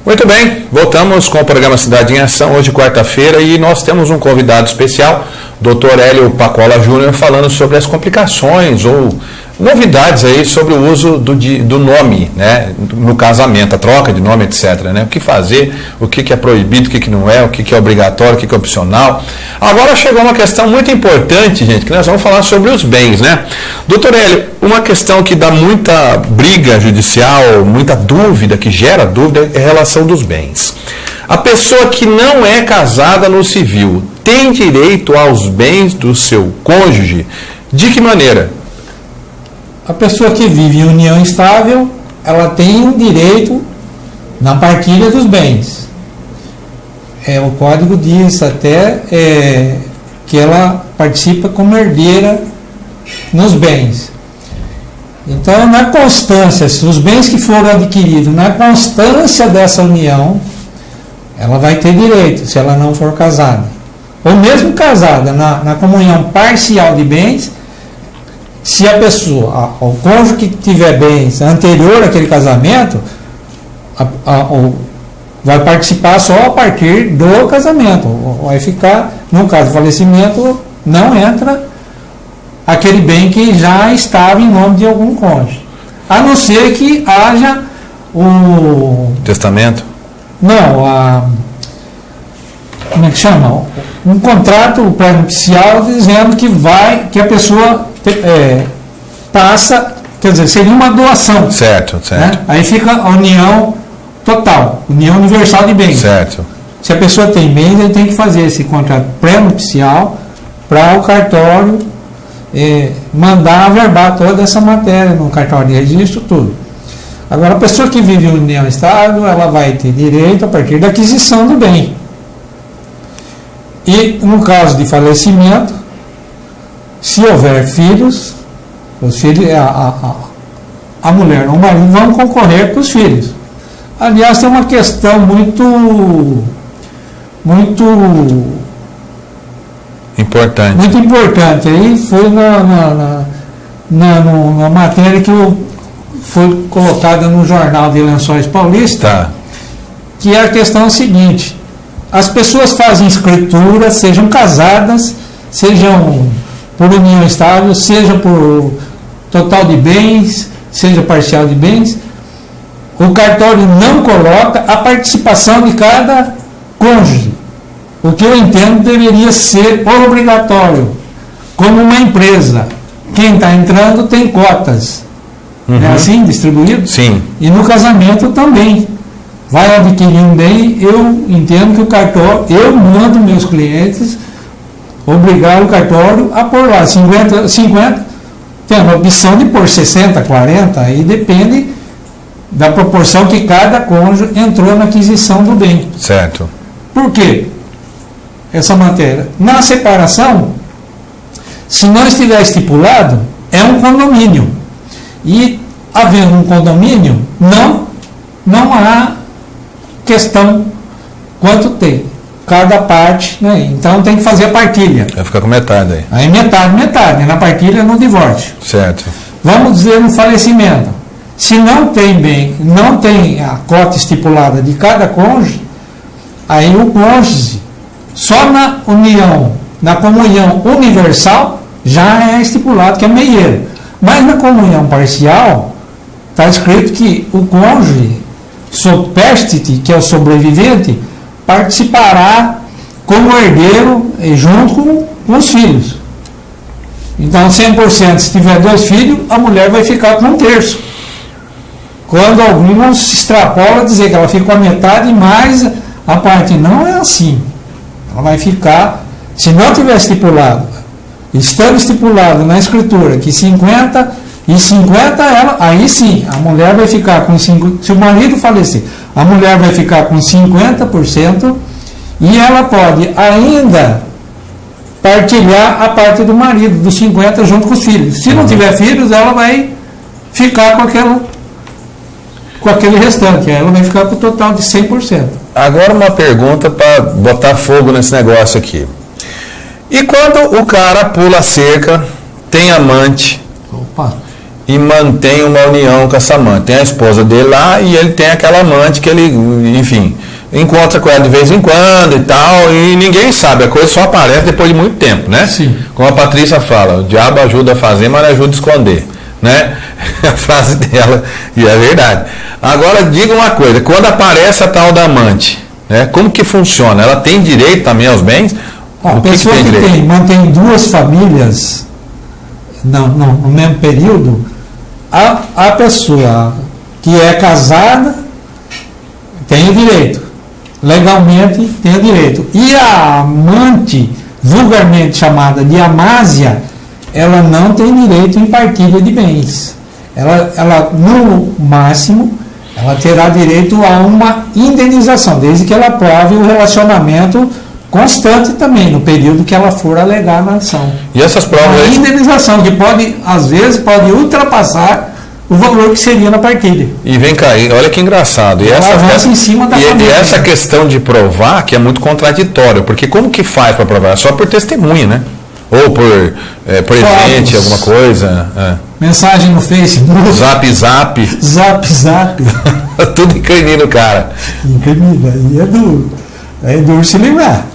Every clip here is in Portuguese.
Muito bem, voltamos com o programa Cidade em Ação, hoje quarta-feira, e nós temos um convidado especial, Dr. Hélio Pacola Júnior, falando sobre as complicações ou novidades aí sobre o uso do nome, né, no casamento, a troca de nome, etc. Né? O que fazer, o que é proibido, o que não é, o que é obrigatório, o que é opcional. Agora chegou uma questão muito importante, gente, que nós vamos falar sobre os bens, né? Doutor Hélio, uma questão que dá muita briga judicial, muita dúvida, que gera dúvida, é a relação dos bens. A pessoa que não é casada no civil tem direito aos bens do seu cônjuge? De que maneira? A pessoa que vive em união estável, ela tem direito na partilha dos bens. O código diz até que ela participa como herdeira nos bens. Então, na constância, se os bens que foram adquiridos na constância dessa união, ela vai ter direito, se ela não for casada. Ou mesmo casada, na comunhão parcial de bens, se a pessoa, o cônjuge que tiver bens anterior àquele casamento, vai participar só a partir do casamento. Vai ficar, no caso de falecimento, não entra aquele bem que já estava em nome de algum cônjuge. A não ser que haja o... Testamento? Não, como é que chama? Um contrato pré-nupcial dizendo que a pessoa passa, quer dizer, seria uma doação. Certo. Né? Aí fica a união total, união universal de bens. Certo. Se a pessoa tem bens, ele tem que fazer esse contrato pré-nupcial para o cartório mandar averbar toda essa matéria no cartório de registro, tudo. Agora, a pessoa que vive em união estável, ela vai ter direito a partir da aquisição do bem. E, no caso de falecimento, se houver filhos, os filhos, a mulher ou o marido vão concorrer com os filhos. Aliás, tem uma questão muito importante. Aí foi na matéria que foi colocada no jornal de Lençóis Paulista, que é a questão seguinte: as pessoas fazem escritura, sejam casadas, sejam por união estável, seja por total de bens, seja parcial de bens, o cartório não coloca a participação de cada cônjuge. O que eu entendo deveria ser obrigatório, como uma empresa. Quem está entrando tem cotas. Uhum. É assim, distribuído? Sim. E no casamento também. Vai adquirir um bem, eu entendo que o cartório, eu mando meus clientes obrigar o cartório a pôr lá 50, tem a opção de pôr 60, 40, aí depende da proporção que cada cônjuge entrou na aquisição do bem. Certo. Por quê? Essa matéria. Na separação, se não estiver estipulado, é um condomínio. E, havendo um condomínio, não há questão quanto tem. Cada parte, né? Então tem que fazer a partilha. Vai ficar com metade aí. Aí metade. Na partilha, no divórcio. Certo. Vamos dizer no falecimento. Se não tem bem, não tem a cota estipulada de cada cônjuge, aí o cônjuge, só na união, na comunhão universal, já é estipulado que é meieiro. Mas na comunhão parcial, está escrito que o cônjuge, sopestite, que é o sobrevivente, participará como herdeiro junto com os filhos. Então, 100%, se tiver 2 filhos, a mulher vai ficar com 1/3. Quando alguns se extrapolam a dizer que ela fica com a metade, mais a parte não é assim. Ela vai ficar, se não tiver estipulado, estando estipulado na escritura que 50 e 50, aí sim, a mulher vai ficar com 5%, se o marido falecer, a mulher vai ficar com 50% e ela pode ainda partilhar a parte do marido, dos 50% junto com os filhos. Se não tiver filhos, ela vai ficar com aquele restante, ela vai ficar com o total de 100%. Agora uma pergunta para botar fogo nesse negócio aqui. E quando o cara pula a cerca, tem amante, Opa. e mantém uma união com essa amante. Tem a esposa dele lá e ele tem aquela amante que ele, enfim, encontra com ela de vez em quando e tal, e ninguém sabe, a coisa só aparece depois de muito tempo, né? Sim. Como a Patrícia fala, o diabo ajuda a fazer, mas não ajuda a esconder, né? A frase dela, e é verdade. Agora, diga uma coisa, quando aparece a tal da amante, né, como que funciona? Ela tem direito também aos bens? A pessoa que mantém duas famílias no mesmo período, a pessoa que é casada tem o direito, legalmente tem o direito. E a amante, vulgarmente chamada de amásia, ela não tem direito em partilha de bens. Ela no máximo, ela terá direito a uma indenização, desde que ela prove o relacionamento constante também, no período que ela for alegar na ação. E essas provas uma indenização que pode, às vezes, pode ultrapassar o valor que seria na partilha. E vem cá, olha que engraçado. E avança em cima da família. E essa questão de provar, que é muito contraditório, porque como que faz para provar? É só por testemunha, né? Ou por presente, alguma coisa. Mensagem no Facebook. Zap. Zap. Tudo incrimina o cara. Incrimina. E é duro se livrar.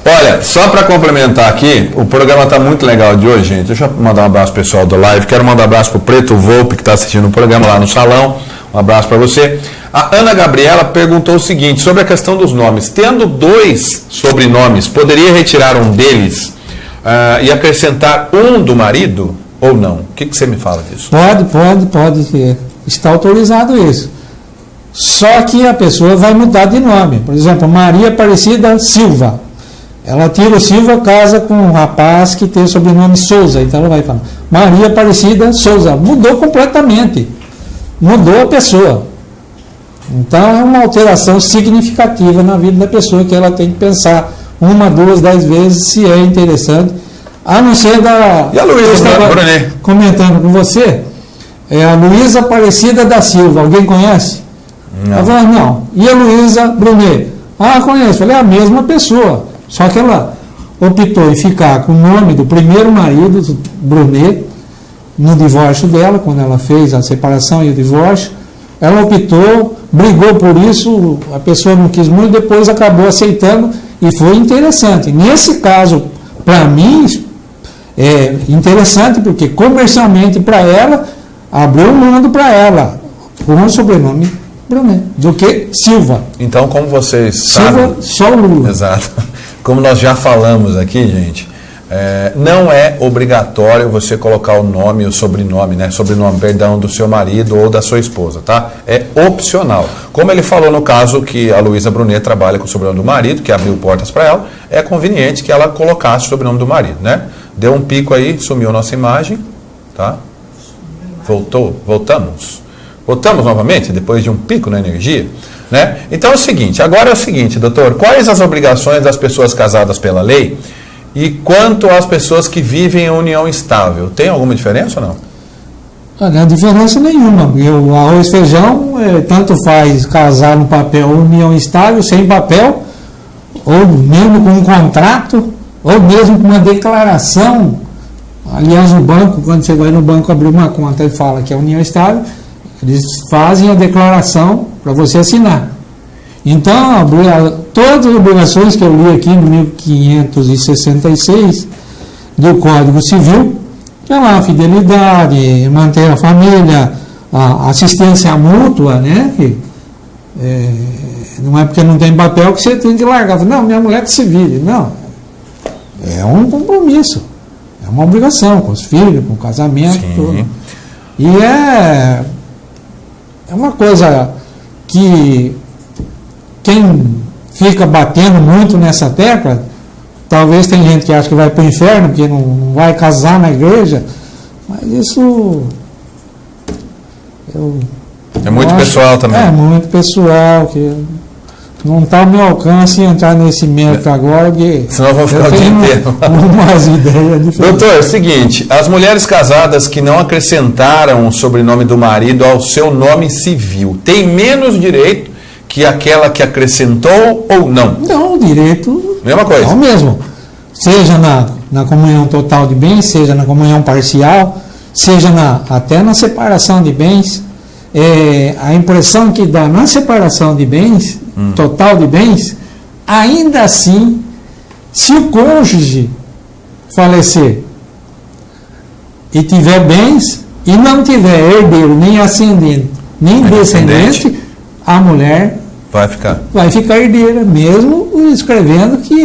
Olha, só para complementar aqui, o programa está muito legal de hoje, gente. Deixa eu mandar um abraço pro pessoal do live. Quero mandar um abraço pro Preto Volpe, que está assistindo o programa lá no salão. Um abraço para você. A Ana Gabriela perguntou o seguinte, sobre a questão dos nomes. Tendo 2 sobrenomes, poderia retirar um deles e acrescentar um do marido ou não? O que você me fala disso? Pode. Está autorizado isso. Só que a pessoa vai mudar de nome. Por exemplo, Maria Aparecida Silva. Ela tira o Silva, casa com um rapaz que tem o sobrenome Souza. Então ela vai falar Maria Aparecida Souza. Mudou completamente. Mudou a pessoa. Então é uma alteração significativa na vida da pessoa que ela tem que pensar 1, 2, 10 vezes se é interessante. A não ser da... E a Luísa Brunet? Comentando com você, é a Luísa Aparecida da Silva. Alguém conhece? Não. Ela falou, não. E a Luísa Brunet? Conheço. Falei, é a mesma pessoa. Só que ela optou em ficar com o nome do primeiro marido, Brunet, no divórcio dela, quando ela fez a separação e o divórcio. Ela optou, brigou por isso, a pessoa não quis muito, depois acabou aceitando e foi interessante. Nesse caso, para mim, é interessante porque comercialmente para ela, abriu o mundo para ela, com o sobrenome Brunet, do que Silva. Então, como vocês Silva, sabem... só Lula. Exato. Como nós já falamos aqui, gente, não é obrigatório você colocar o nome, o sobrenome, do seu marido ou da sua esposa, tá? É opcional. Como ele falou no caso que a Luísa Brunet trabalha com o sobrenome do marido, que abriu portas para ela, é conveniente que ela colocasse o sobrenome do marido, né? Deu um pico aí, sumiu nossa imagem, tá? Voltamos novamente, depois de um pico na energia, né? Então agora é o seguinte, doutor, quais as obrigações das pessoas casadas pela lei e quanto às pessoas que vivem em união estável? Tem alguma diferença ou não? Não há diferença nenhuma. O arroz e feijão, tanto faz casar no papel união estável, sem papel, ou mesmo com um contrato, ou mesmo com uma declaração. Aliás, o banco, quando você vai no banco abrir uma conta e fala que é união estável, eles fazem a declaração para você assinar. Então, todas as obrigações que eu li aqui no 1566 do Código Civil, que é lá a fidelidade, manter a família, a assistência mútua, né? Que, não é porque não tem papel que você tem que largar. Não, minha mulher que se vire. Não. É um compromisso. É uma obrigação com os filhos, com o casamento. Tudo. E é uma coisa que quem fica batendo muito nessa tecla, talvez tem gente que acha que vai para o inferno, porque não vai casar na igreja, mas isso é muito pessoal também. É muito pessoal, que não está ao meu alcance entrar nesse mérito agora, que senão eu vou ficar o dia inteiro. Umas ideias diferentes. Doutor, é o seguinte, as mulheres casadas que não acrescentaram o sobrenome do marido ao seu nome civil, têm menos direito que aquela que acrescentou ou não? Não, o direito mesma coisa. É o mesmo. Seja na comunhão total de bens, seja na comunhão parcial, seja até na separação de bens, a impressão que dá na separação de bens, total de bens, ainda assim, se o cônjuge falecer e tiver bens e não tiver herdeiro, nem ascendente, nem descendente, a mulher vai ficar herdeira, mesmo escrevendo que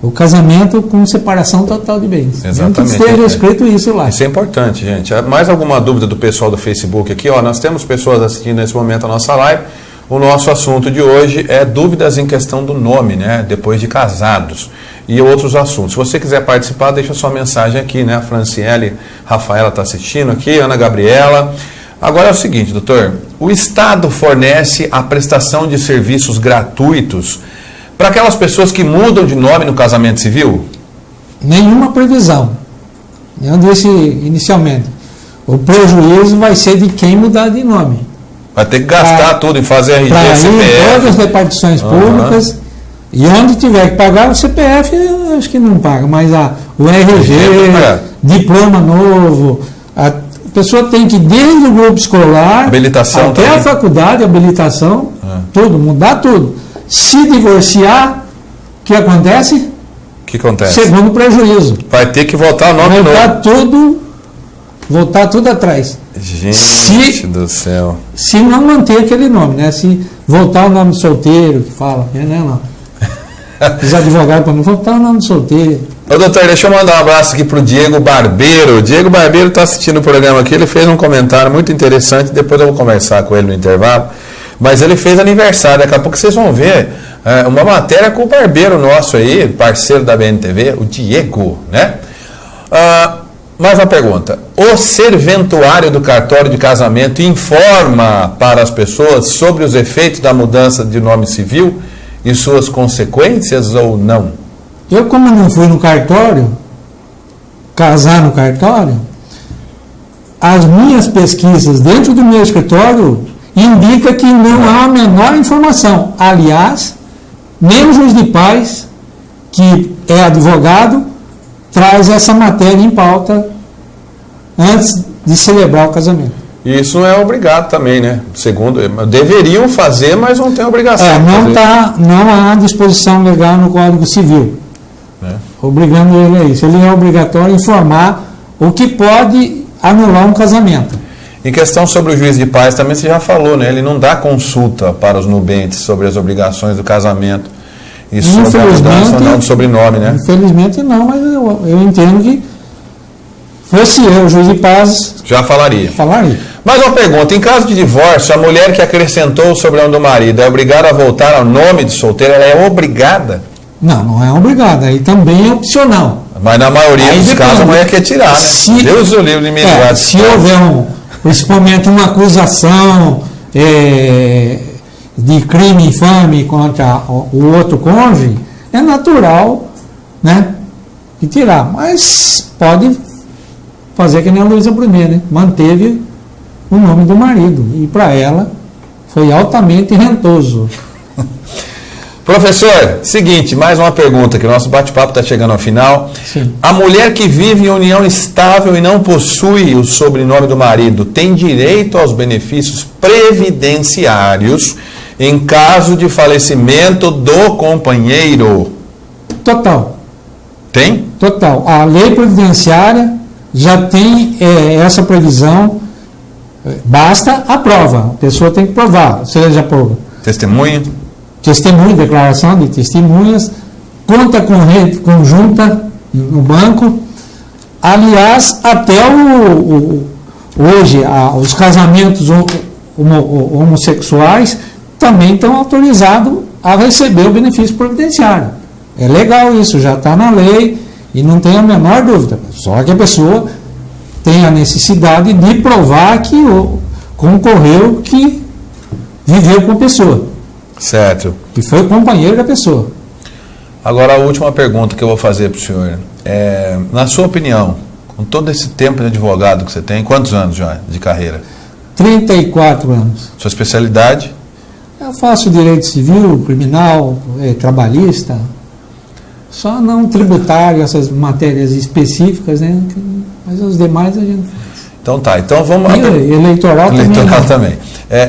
o casamento com separação total de bens. Exatamente. Que esteja escrito isso lá. Isso é importante, gente. Mais alguma dúvida do pessoal do Facebook aqui? Nós temos pessoas assistindo nesse momento a nossa live. O nosso assunto de hoje é dúvidas em questão do nome, né? Depois de casados. E outros assuntos. Se você quiser participar, deixa sua mensagem aqui, né? A Franciele Rafaela está assistindo aqui, Ana Gabriela. Agora é o seguinte, doutor. O Estado fornece a prestação de serviços gratuitos para aquelas pessoas que mudam de nome no casamento civil? Nenhuma previsão. Eu disse inicialmente. O prejuízo vai ser de quem mudar de nome. Vai ter que gastar tudo em fazer RG, CPF. Todas as repartições públicas. E onde tiver que pagar, o CPF, eu acho que não paga, mas o RG, diploma novo, a pessoa tem que, desde o grupo escolar, habilitação até a faculdade, habilitação, tudo, mudar tudo. Se divorciar, o que acontece? O que acontece? Segundo prejuízo. Vai ter que voltar o nome novo. Voltar tudo atrás. Gente do céu. Se não manter aquele nome, né? Se voltar o nome solteiro, que fala, né? Não. Os advogados para não voltar o nome solteiro. Ô, doutor, deixa eu mandar um abraço aqui pro Diego Barbeiro. Diego Barbeiro está assistindo o programa aqui, ele fez um comentário muito interessante, depois eu vou conversar com ele no intervalo. Mas ele fez aniversário, daqui a pouco vocês vão ver uma matéria com o barbeiro nosso aí, parceiro da BNTV, o Diego, né? Mais uma pergunta. O serventuário do cartório de casamento informa para as pessoas sobre os efeitos da mudança de nome civil e suas consequências ou não? Eu, como não fui no cartório, casar no cartório, as minhas pesquisas dentro do meu escritório indica que não há a menor informação. Aliás, nem o juiz de paz, que é advogado, traz essa matéria em pauta antes de celebrar o casamento. Isso não é obrigado também, né? Segundo, deveriam fazer, mas não tem obrigação. Não há disposição legal no Código Civil, obrigando ele a isso. Ele é obrigatório informar o que pode anular um casamento. Em questão sobre o juiz de paz, também você já falou, né? Ele não dá consulta para os nubentes sobre as obrigações do casamento e sobre a mudança ou não de sobrenome, né? Infelizmente não, mas eu entendo que fosse eu, o juiz de paz... Já falaria. Falaria. Mais uma pergunta. Em caso de divórcio, a mulher que acrescentou o sobrenome do marido é obrigada a voltar ao nome de solteira? Ela é obrigada? Não é obrigada. Aí também é opcional. Mas na maioria dos casos a mulher quer tirar, né? Deus o livre de me se houver principalmente uma acusação de crime infame contra o outro cônjuge, é natural, né, de tirar. Mas pode fazer que nem a Luísa Brunet, né? Manteve o nome do marido. E para ela foi altamente rentoso. Professor, seguinte, mais uma pergunta, que o nosso bate-papo está chegando ao final. Sim. A mulher que vive em união estável e não possui o sobrenome do marido tem direito aos benefícios previdenciários em caso de falecimento do companheiro? Total. Tem? Total. A lei previdenciária já tem essa previsão. Basta a prova. A pessoa tem que provar, seja por testemunha, declaração de testemunhas, conta corrente conjunta no banco. Aliás, até hoje os casamentos homossexuais também estão autorizados a receber o benefício previdenciário. É legal isso, já está na lei e não tem a menor dúvida. Só que a pessoa tem a necessidade de provar que concorreu, que viveu com a pessoa. Certo. Que foi o companheiro da pessoa. Agora a última pergunta que eu vou fazer para o senhor. Na sua opinião, com todo esse tempo de advogado que você tem, quantos anos já de carreira? 34 anos. Sua especialidade? Eu faço direito civil, criminal, trabalhista. Só não tributário, essas matérias específicas, né? Mas os demais a gente faz. Então tá, então vamos... E eleitoral também.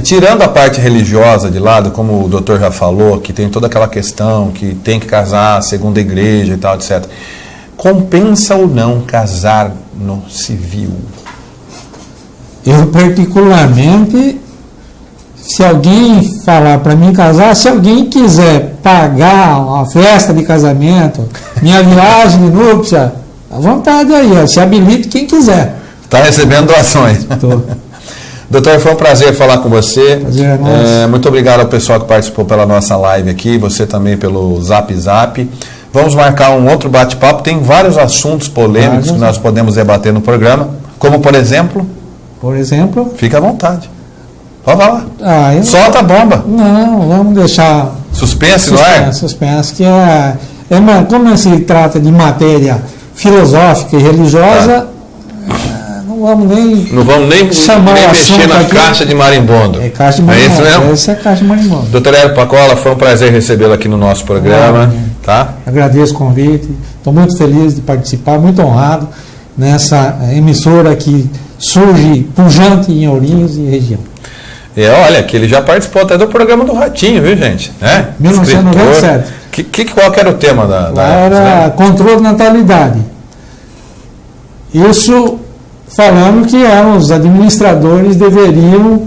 Tirando a parte religiosa de lado, como o doutor já falou, que tem toda aquela questão que tem que casar segundo a igreja e tal, etc. Compensa ou não casar no civil? Eu particularmente, se alguém falar para mim casar, se alguém quiser pagar uma festa de casamento, minha viagem de núpcia, à vontade aí, ó, se habilite quem quiser. Está recebendo doações. Doutor, foi um prazer falar com você. Prazer é nosso. Muito obrigado ao pessoal que participou pela nossa live aqui, você também pelo Zap Zap. Vamos marcar um outro bate-papo. Tem vários assuntos polêmicos que nós podemos debater no programa, como por exemplo... Fica à vontade. Pode falar. Solta a bomba. Não, vamos deixar... Suspense no ar? Suspense, que como se trata de matéria filosófica e religiosa... Não vamos nem chamar nem mexer na aqui. Caixa de marimbondo. É caixa de marimbondo. É isso mesmo? Essa é a caixa de marimbondo. Doutor Hélio Pacola, foi um prazer recebê-lo aqui no nosso programa. Tá? Agradeço o convite. Estou muito feliz de participar, muito honrado nessa emissora que surge pujante em Ourinhos e região. Olha, que ele já participou até do programa do Ratinho, viu, gente? 1997. Qual que era o tema da era controle de natalidade. Isso... falando que os administradores deveriam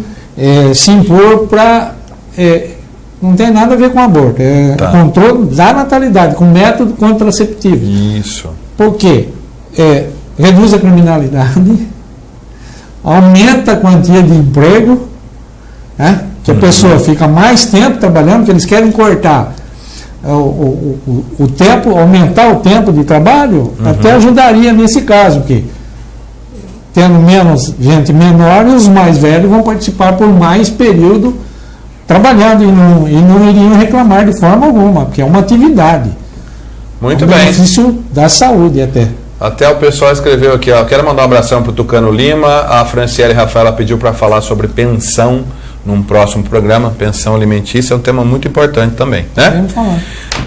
se impor para... não tem nada a ver com aborto, controle da natalidade, com método contraceptivo. Isso. Por quê? Reduz a criminalidade, aumenta a quantia de emprego, que a pessoa fica mais tempo trabalhando, porque eles querem cortar o tempo, aumentar o tempo de trabalho, até ajudaria nesse caso, porque tendo menos gente menor, e os mais velhos vão participar por mais período trabalhando e não iriam reclamar de forma alguma, porque é uma atividade. Muito bem. Benefício da saúde até. Até o pessoal escreveu aqui, quero mandar um abração para o Tucano Lima, a Franciele Rafaela pediu para falar sobre pensão num próximo programa, pensão alimentícia é um tema muito importante também, né? Vamos falar.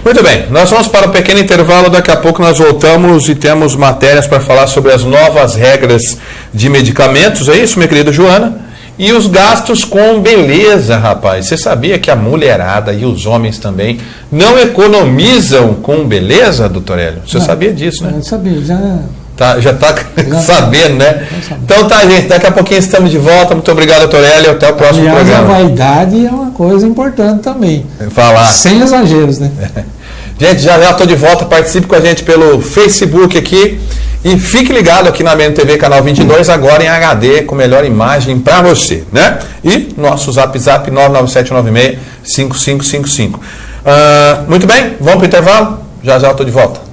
Muito bem, nós vamos para um pequeno intervalo, daqui a pouco nós voltamos e temos matérias para falar sobre as novas regras de medicamentos, é isso, minha querida Joana? E os gastos com beleza, rapaz. Você sabia que a mulherada e os homens também não economizam com beleza, doutor Hélio? Você sabia disso, né? Eu sabia, já está sabendo, né? Então tá, gente, daqui a pouquinho estamos de volta. Muito obrigado, doutor Hélio, até o próximo programa. A vaidade é uma coisa importante também. Falar. Sem exageros, né? Gente, já estou de volta, participe com a gente pelo Facebook aqui e fique ligado aqui na MNTV Canal 22, agora em HD, com melhor imagem para você, né? E nosso Zap 99796-5555. Muito bem, vamos para o intervalo? Já estou de volta.